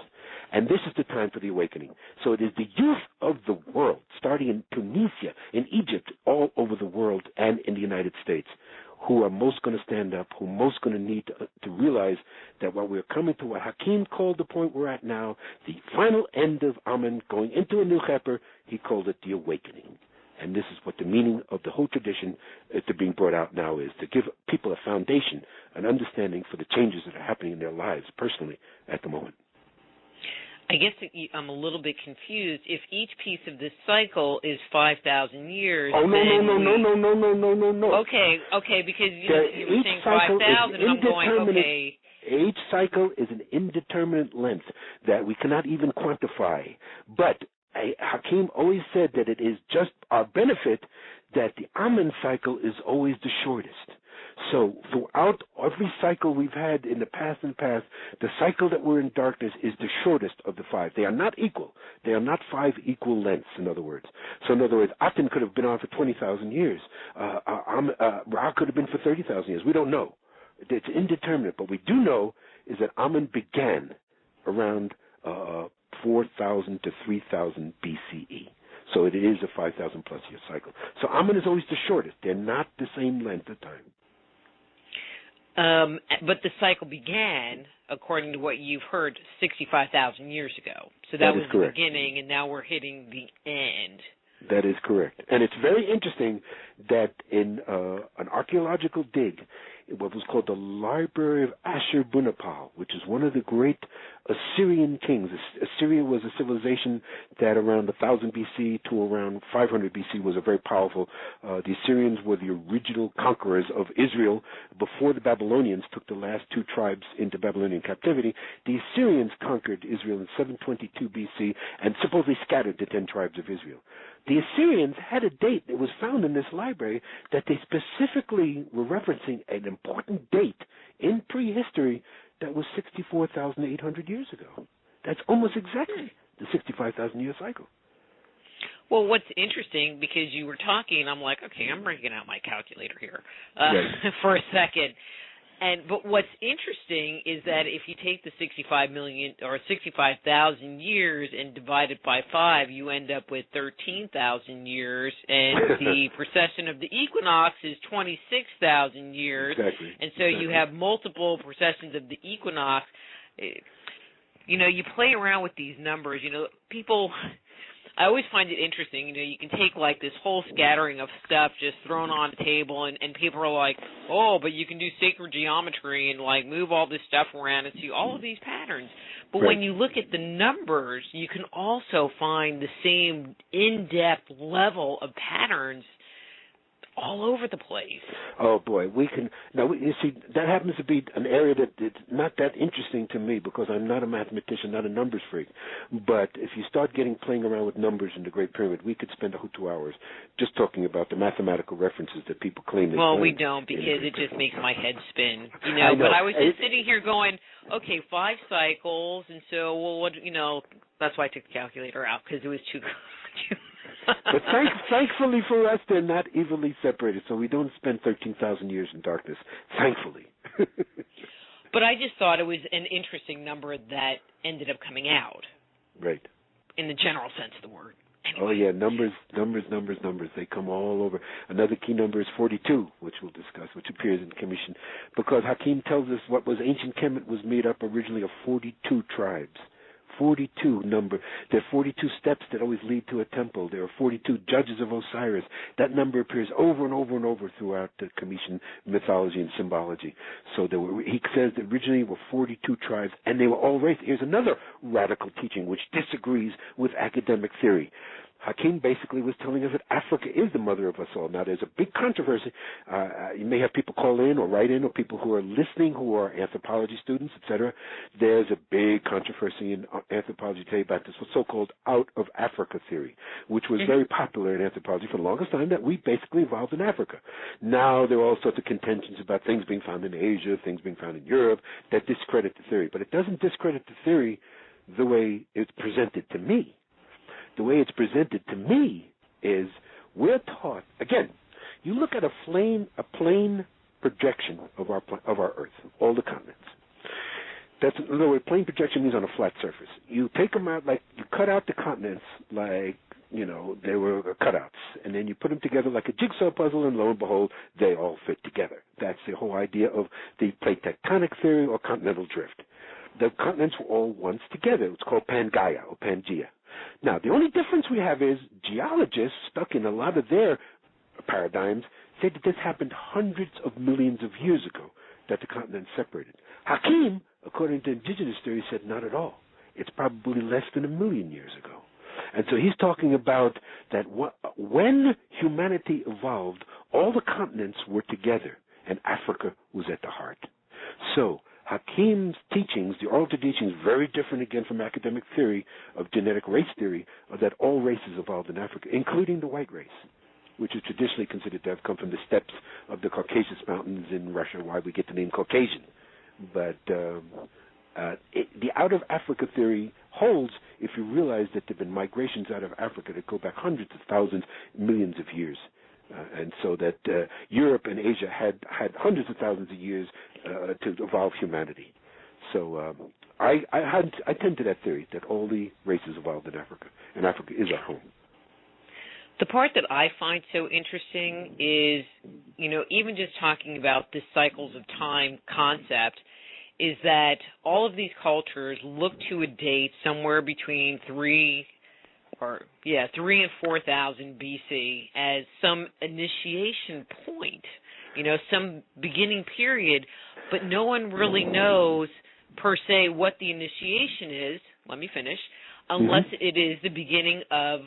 And this is the time for the awakening. So it is the youth of the world, starting in Tunisia, in Egypt, all over the world, and in the United States, who are most going to stand up, who are most going to need to realize that while we're coming to what Hakeim called the point we're at now, the final end of Ammon, going into a new Cheper, he called it the awakening. And this is what the meaning of the whole tradition to being brought out now is, to give people a foundation, an understanding for the changes that are happening in their lives personally at the moment. I guess I'm a little bit confused. If each piece of this cycle is 5,000 years... Oh, no. Okay, because you were saying 5,000, and I'm going, okay... Each cycle is an indeterminate length that we cannot even quantify. But Hakeim always said that it is just our benefit that the Ammon cycle is always the shortest. So throughout every cycle we've had in the past, the cycle that we're in darkness is the shortest of the five. They are not equal. They are not five equal lengths, in other words. So in other words, Aten could have been on for 20,000 years. Ra could have been for 30,000 years. We don't know. It's indeterminate. But we do know is that Ammon began around 4,000 to 3,000 BCE. So it is a 5,000 plus year cycle. So Ammon is always the shortest. They're not the same length of time. But the cycle began, according to what you've heard, 65,000 years ago. So that was correct. The beginning, and now we're hitting the end. That is correct. And it's very interesting that in an archaeological dig, what was called the Library of Ashur-Bunapal, which is one of the great Assyrian kings. Assyria was a civilization that around 1000 BC to around 500 BC was a very powerful. The Assyrians were the original conquerors of Israel before the Babylonians took the last two tribes into Babylonian captivity. The Assyrians conquered Israel in 722 BC and supposedly scattered the 10 tribes of Israel. The Assyrians had a date that was found in this library that they specifically were referencing an important date in prehistory that was 64,800 years ago. That's almost exactly the 65,000-year cycle. Well, what's interesting, because you were talking, I'm like, okay, I'm breaking out my calculator here for a second. But what's interesting is that if you take the 65,000 years and divide it by 5, you end up with 13,000 years, and the precession of the equinox is 26,000 years. Exactly. And so you have multiple precessions of the equinox. You know, you play around with these numbers. You know, people... I always find it interesting, you know, you can take like this whole scattering of stuff just thrown on a table and people are like, oh, but you can do sacred geometry and like move all this stuff around and see all of these patterns. But when you look at the numbers, you can also find the same in-depth level of patterns all over the place. Oh, boy. We can. Now, you see, that happens to be an area that it's not that interesting to me because I'm not a mathematician, not a numbers freak. But if you start playing around with numbers in the Great Pyramid, we could spend 2 hours just talking about the mathematical references that people claim they Well, we don't, because it just makes my head spin. You know, I know. But I was just sitting here going, okay, 5 cycles, and so, well, what, you know, that's why I took the calculator out, because it was too But thankfully for us, they're not evenly separated, so we don't spend 13,000 years in darkness, thankfully. But I just thought it was an interesting number that ended up coming out. Right. In the general sense of the word. Anyway. Oh, yeah, numbers. They come all over. Another key number is 42, which we'll discuss, which appears in Commission, because Hakeim tells us what was ancient Kemet was made up originally of 42 tribes. 42 number. There are 42 steps that always lead to a temple. There are 42 judges of Osiris. That number appears over and over and over throughout the Commission mythology and symbology. So he says that originally were 42 tribes, and they were all race. Here's another radical teaching which disagrees with academic theory. Hakeim basically was telling us that Africa is the mother of us all. Now, there's a big controversy. You may have people call in or write in, or people who are listening who are anthropology students, etc. There's a big controversy in anthropology today about this so-called out of Africa theory, which was very popular in anthropology for the longest time, that we basically evolved in Africa. Now there are all sorts of contentions about things being found in Asia, things being found in Europe, that discredit the theory. But it doesn't discredit the theory the way it's presented to me. The way it's presented to me is we're taught, again, you look at a plane projection of our Earth, all the continents. That's, in other words, plane projection means on a flat surface. You take them out, like you cut out the continents like, they were cutouts, and then you put them together like a jigsaw puzzle, and lo and behold, they all fit together. That's the whole idea of the plate tectonic theory or continental drift. The continents were all once together. It's called Pangaea or Pangea. Now, the only difference we have is geologists, stuck in a lot of their paradigms, say that this happened hundreds of millions of years ago, that the continents separated. Hakeim, according to indigenous theory, said not at all. It's probably less than 1 million years ago. And so he's talking about that when humanity evolved, all the continents were together, and Africa was at the heart. So Hakeim's teachings, the oral traditions, very different again from academic theory of genetic race theory, are that all races evolved in Africa, including the white race, which is traditionally considered to have come from the steppes of the Caucasus Mountains in Russia, why we get the name Caucasian. But the out of Africa theory holds if you realize that there have been migrations out of Africa that go back hundreds of thousands, millions of years. And so that Europe and Asia had hundreds of thousands of years to evolve humanity. So I tend to that theory that all the races evolved in Africa, and Africa is our home. The part that I find so interesting is, even just talking about this cycles of time concept, is that all of these cultures look to a date somewhere between 3 and 4,000 BC as some initiation point, some beginning period, but no one really knows per se what the initiation is, let me finish, unless it is the beginning of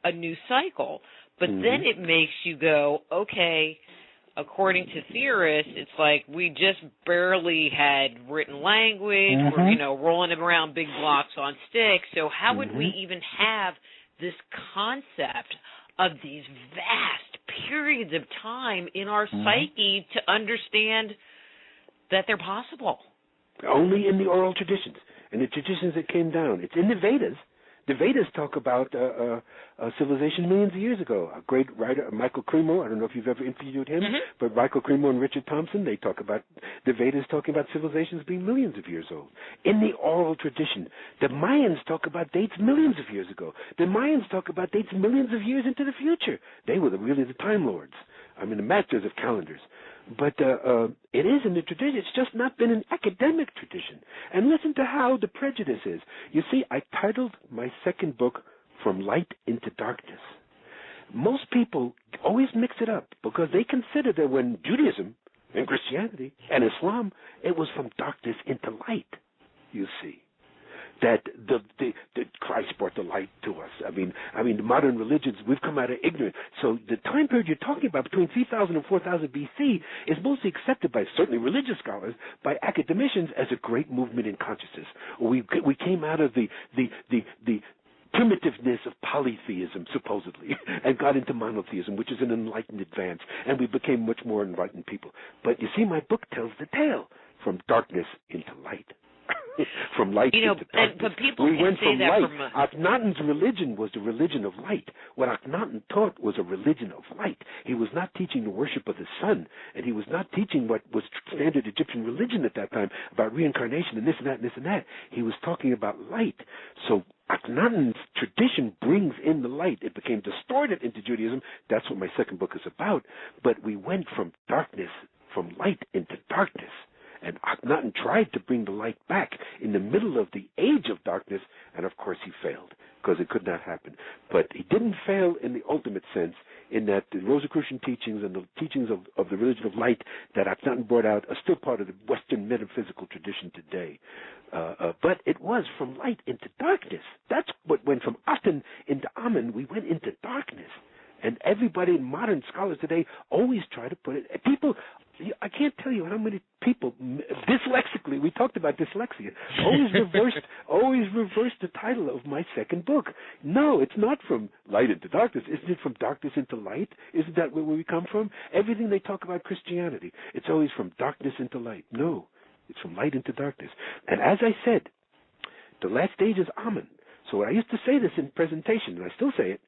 a new cycle. But then it makes you go, okay, according to theorists, it's like we just barely had written language, we're, rolling around big blocks on sticks, so how would we even have this concept of these vast periods of time in our psyche to understand that they're possible? Only in the oral traditions, and the traditions that came down. It's in the Vedas. The Vedas talk about civilization millions of years ago. A great writer, Michael Cremo, I don't know if you've ever interviewed him, but Michael Cremo and Richard Thompson, they talk about the Vedas talking about civilizations being millions of years old. In the oral tradition, the Mayans talk about dates millions of years ago. The Mayans talk about dates millions of years into the future. They were really the Time Lords. I mean, the masters of calendars. But it is in the tradition. It's just not been an academic tradition. And listen to how the prejudice is. You see, I titled my second book From Light into Darkness. Most people always mix it up because they consider that when Judaism and Christianity and Islam, it was from darkness into light, you see. That the Christ brought the light to us. I mean, the modern religions, we've come out of ignorance. So the time period you're talking about, between 3,000 and 4,000 BC, is mostly accepted by certainly religious scholars, by academicians, as a great movement in consciousness. We came out of the primitiveness of polytheism, supposedly, and got into monotheism, which is an enlightened advance, and we became much more enlightened people. But you see, my book tells the tale from darkness into light. From light into darkness. But people we can went say from that light. Akhenaten's religion was the religion of light. What Akhenaten taught was a religion of light. He was not teaching the worship of the sun, and he was not teaching what was standard Egyptian religion at that time about reincarnation and this and that and this and that. He was talking about light. So Akhenaten's tradition brings in the light. It became distorted into Judaism. That's what my second book is about. But we went from darkness, from light into darkness. And Akhenaten tried to bring the light back in the middle of the age of darkness, and of course he failed, because it could not happen. But he didn't fail in the ultimate sense, in that the Rosicrucian teachings and the teachings of the religion of light that Akhenaten brought out are still part of the Western metaphysical tradition today. But it was from light into darkness. That's what went from Aten into Ammon. We went into darkness. And everybody, modern scholars today, always try to put it. People, I can't tell you how many people, dyslexically, we talked about dyslexia, always reversed the title of my second book. No, it's not from light into darkness. Isn't it from darkness into light? Isn't that where we come from? Everything they talk about Christianity, it's always from darkness into light. No, it's from light into darkness. And as I said, the last stage is Ammon. So I used to say this in presentation, and I still say it.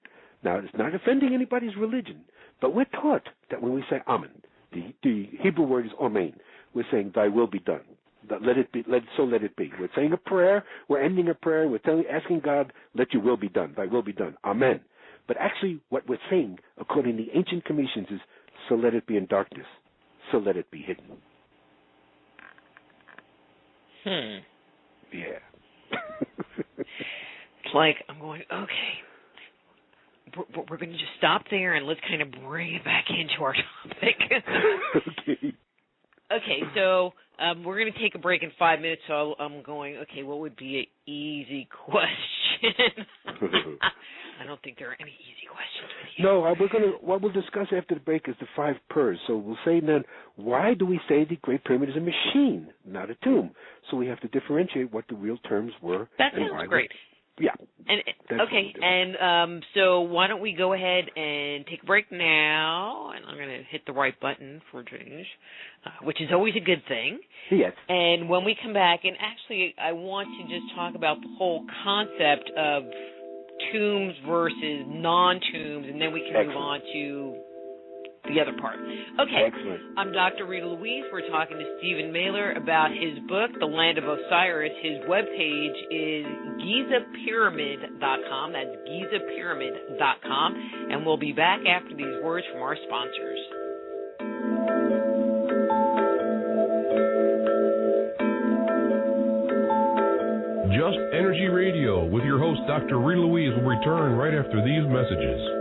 Now, it's not offending anybody's religion, but we're taught that when we say Ammon, the Hebrew word is Amen. We're saying, thy will be done. Let it be. So let it be. We're saying a prayer. We're ending a prayer. We're asking God, let your will be done. Thy will be done. Amen. But actually, what we're saying, according to the ancient Commissions, is, so let it be in darkness. So let it be hidden. Yeah. It's like, I'm going, okay. We're going to just stop there and let's kind of bring it back into our topic. Okay, so we're going to take a break in 5 minutes, so I'm going, okay, what would be an easy question? I don't think there are any easy questions with you. No, what we'll discuss after the break is the 5 pers. So we'll say then, why do we say the Great Pyramid is a machine, not a tomb? So we have to differentiate what the real terms were. That sounds great. Yeah. And okay, and so why don't we go ahead and take a break now, and I'm going to hit the right button for change, which is always a good thing. Yes. And when we come back, and actually I want to just talk about the whole concept of tombs versus non-tombs, and then we can move on to the other part. Okay. Excellent. I'm Dr. Rita Louise. We're talking to Stephen Mehler about his book, The Land of Osiris. His webpage is GizaPyramid.com. That's GizaPyramid.com. And we'll be back after these words from our sponsors. Just Energy Radio with your host, Dr. Rita Louise, will return right after these messages.